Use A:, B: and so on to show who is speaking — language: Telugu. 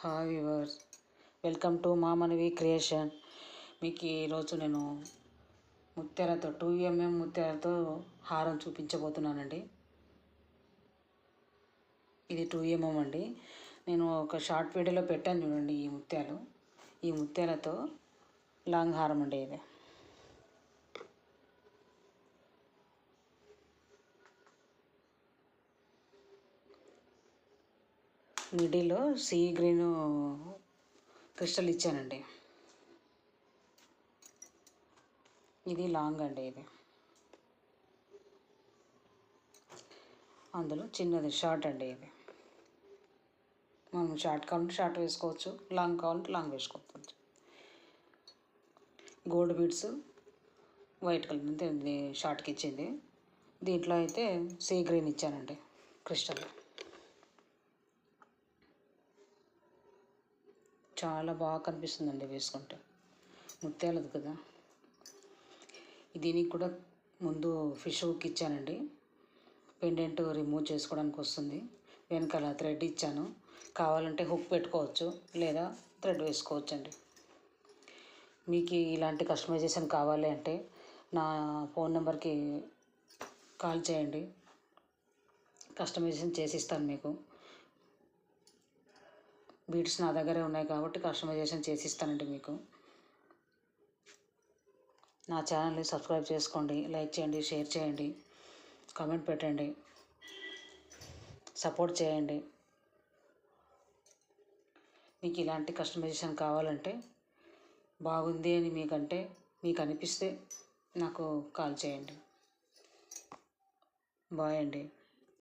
A: హాయ్ వ్యూవర్స్, వెల్కమ్ టు మా మనవి క్రియేషన్. మీకు ఈరోజు నేను ముత్యాలతో 2mm ముత్యాలతో హారం చూపించబోతున్నానండి. ఇది 2mm అండి. నేను ఒక షార్ట్ వీడియోలో పెట్టాను చూడండి. ఈ ముత్యాలతో లాంగ్ హారం అండి. ఇది మిడిల్లో సీ గ్రీన్ క్రిస్టల్ ఇచ్చానండి. ఇది లాంగ్ అండి. ఇది అందులో చిన్నది షార్ట్ అండి. ఇది మనం షార్ట్ కావాలంటే షార్ట్ వేసుకోవచ్చు, లాంగ్ కావాలంటే లాంగ్ వేసుకోవచ్చు. గోల్డ్ బీడ్స్ వైట్ కలర్ అంతే ఇది షార్ట్కి ఇచ్చింది. దీంట్లో అయితే సీ గ్రీన్ ఇచ్చానండి క్రిస్టల్. చాలా బాగా కనిపిస్తుందండి వేసుకుంటే. ముత్యాలది కదా. దీనికి కూడా ముందు ఫిష్ హుక్ ఇచ్చానండి. పెండెంట్ రిమూవ్ చేసుకోవడానికి వస్తుంది. వెనకాల థ్రెడ్ ఇచ్చాను. కావాలంటే హుక్ పెట్టుకోవచ్చు, లేదా థ్రెడ్ వేసుకోవచ్చు అండి. మీకు ఇలాంటి కస్టమైజేషన్ కావాలి అంటే నా ఫోన్ నెంబర్కి కాల్ చేయండి, కస్టమైజేషన్ చేసిస్తాను. మీకు బీడ్స్ నా దగ్గరే ఉన్నాయి కాబట్టి కస్టమైజేషన్ చేసిస్తానండి. మీకు నా ఛానల్ని సబ్స్క్రైబ్ చేసుకోండి, లైక్ చేయండి, షేర్ చేయండి, కామెంట్ పెట్టండి, సపోర్ట్ చేయండి. మీకు ఇలాంటి కస్టమైజేషన్ కావాలంటే, బాగుంది అని మీకు అనిపిస్తే నాకు కాల్ చేయండి. బాయ్ అండి.